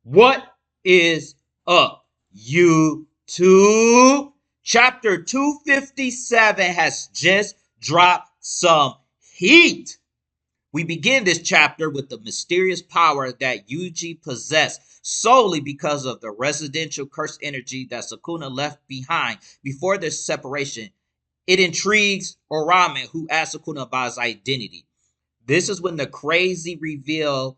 What is up, YouTube? Chapter 257 has just dropped some heat. We begin this chapter with the mysterious power that Yuji possessed solely because of the residential cursed energy that Sukuna left behind before their separation. It intrigues Orame, who asks Sukuna about his identity. This is when the crazy reveal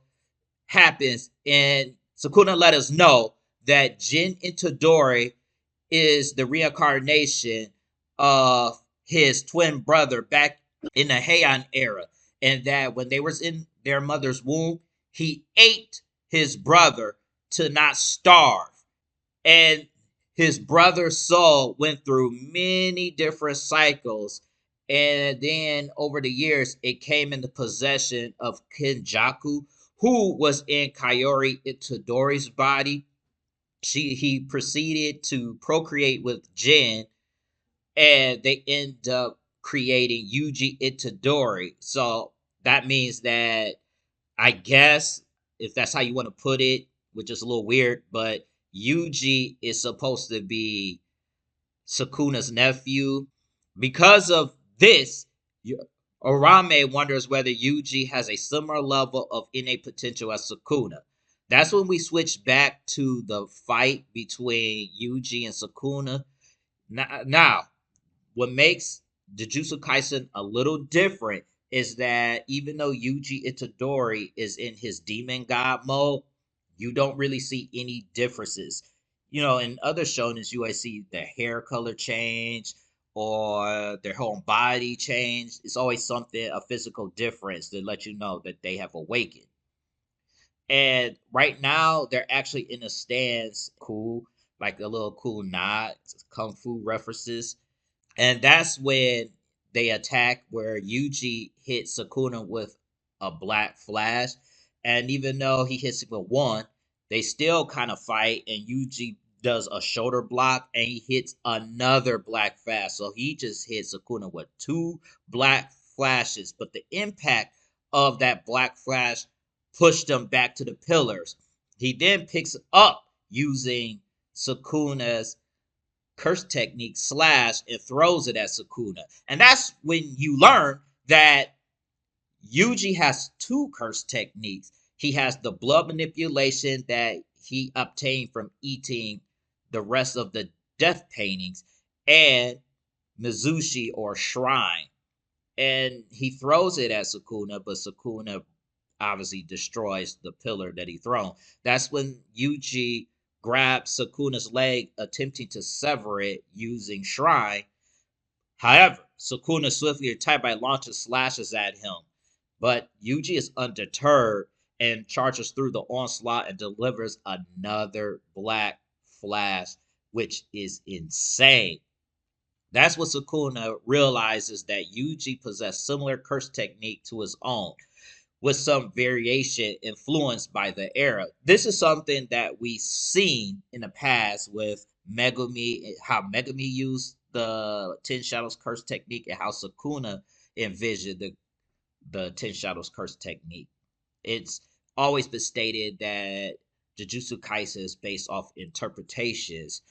happens, and Sukuna let us know that Jin Itadori is the reincarnation of his twin brother back in the Heian era, and that when they was in their mother's womb, he ate his brother to not starve. And his brother's soul went through many different cycles, and then over the years it came into possession of Kenjaku, who was in Kaori Itadori's body. He proceeded to procreate with Jin, and they end up creating Yuji Itadori. So that means that, I guess, if that's how you want to put it, which is a little weird, but Yuji is supposed to be Sukuna's nephew. Because of this, Orame wonders whether Yuji has a similar level of innate potential as Sukuna. That's when we switch back to the fight between Yuji and Sukuna. Now, what makes Jujutsu Kaisen a little different is that even though Yuji Itadori is in his demon god mode, you don't really see any differences. You know, in other shonens, you always see their hair color change or their whole body change. It's always something, a physical difference to let you know that they have awakened. And right now, they're actually in a stance, cool, like a little cool nod, kung fu references, and that's when they attack where Yuji hits Sukuna with a black flash. And even though he hits him with one, they still kind of fight. And Yuji does a shoulder block and he hits another black flash. So he just hit Sukuna with two black flashes. But the impact of that black flash pushed him back to the pillars. He then picks up using Sukuna's curse technique slash and throws it at Sukuna. And that's when you learn that Yuji has two curse techniques. He has the blood manipulation that he obtained from eating the rest of the death paintings, and Mizushi or shrine. And he throws it at Sukuna, but Sukuna obviously destroys the pillar that he thrown. That's when Yuji grabs Sukuna's leg, attempting to sever it using Shrine. However, Sukuna swiftly attacked by launching slashes at him. But Yuji is undeterred and charges through the onslaught and delivers another black flash, which is insane. That's what Sukuna realizes, that Yuji possessed similar curse technique to his own, with some variation influenced by the era. This is something that we've seen in the past with Megumi, how Megumi used the Ten Shadows Curse technique, and how Sukuna envisioned the Ten Shadows Curse technique. It's always been stated that Jujutsu Kaisen is based off interpretations,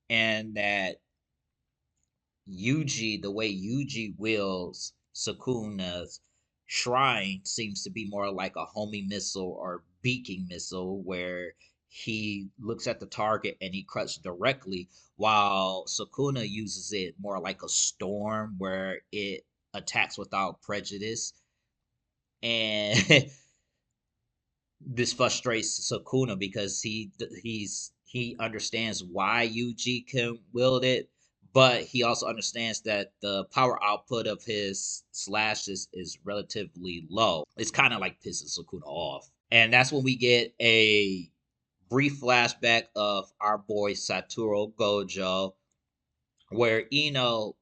and that Yuji, the way Yuji wills Sukuna's shrine, seems to be more like a homing missile or beaking missile, where he looks at the target and he cuts directly, while Sukuna uses it more like a storm, where it attacks without prejudice. And this frustrates Sukuna because he understands why Yuji can wield it, but he also understands that the power output of his slashes is relatively low. It's kind of like pisses Sukuna off. And that's when we get a brief flashback of our boy Satoru Gojo, where Ino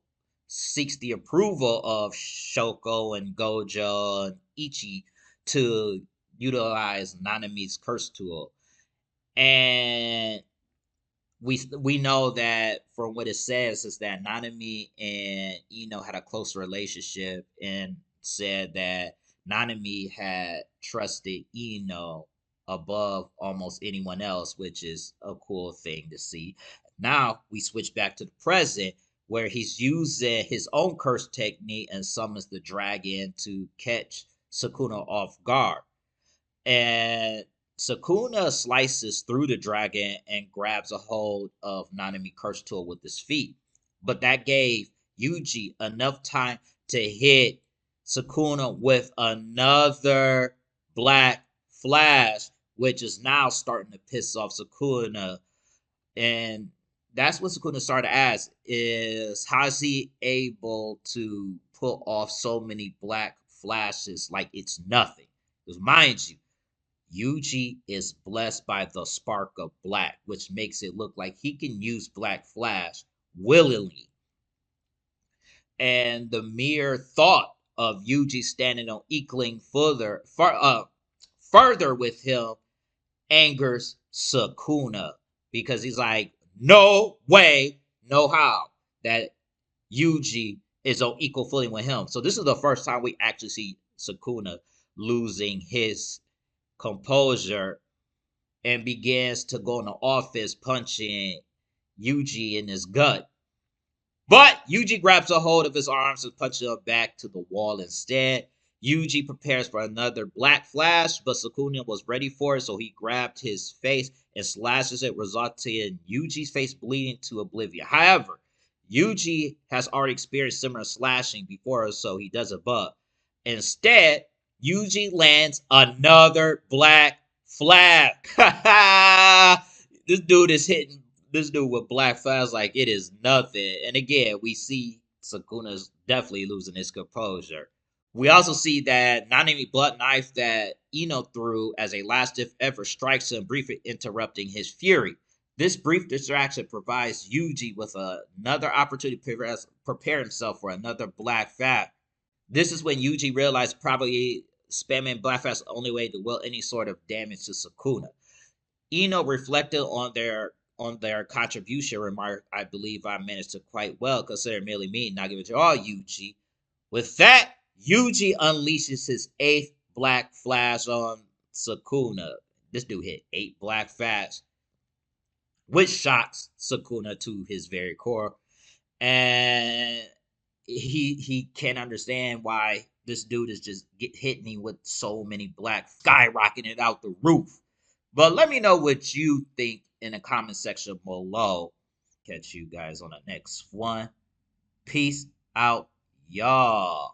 seeks the approval of Shoko and Gojo and Ichi to utilize Nanami's curse tool. And we know that from what it says is that Nanami and Ino had a close relationship, and said that Nanami had trusted Ino above almost anyone else, which is a cool thing to see. Now we switch back to the present where he's using his own curse technique and summons the dragon to catch Sukuna off guard. And Sukuna slices through the dragon and grabs a hold of Nanami Curse Tool with his feet. But that gave Yuji enough time to hit Sukuna with another black flash, which is now starting to piss off Sukuna. And that's what Sukuna started to ask is how's he able to pull off so many black flashes like it's nothing? Because mind you, Yuji is blessed by the spark of black, which makes it look like he can use Black Flash willingly. And the mere thought of Yuji standing on Inkling further with him angers Sukuna because he's like, no way, no how that Yuji is on equal footing with him. So this is the first time we actually see Sukuna losing his composure and begins to go in the office punching Yuji in his gut. But Yuji grabs a hold of his arms and punches him back to the wall instead. Yuji prepares for another black flash, but Sukuna was ready for it, so he grabbed his face and slashes it, resulting in Yuji's face bleeding to oblivion. However, Yuji has already experienced similar slashing before, so he doesn't bug. Instead, Yuji lands another black flag. This dude is hitting this dude with black flags like it is nothing. And again, we see Sukuna's definitely losing his composure. We also see that Nanami blunt knife that Ino threw as a last if ever strikes him, briefly interrupting his fury. This brief distraction provides Yuji with another opportunity to prepare himself for another black flag. This is when Yuji realized probably spamming Black Flash is the only way to will any sort of damage to Sukuna. Ino reflected on their contribution, remark, I believe I managed to quite well considering merely me not giving it to all Yuji. With that, Yuji unleashes his 8th Black Flash on Sukuna. This dude hit 8 Black Flash, which shocks Sukuna to his very core. And he can't understand why this dude is just hitting me with so many black skyrocketing it out the roof. But let me know what you think in the comment section below. Catch you guys on the next one. Peace out, y'all.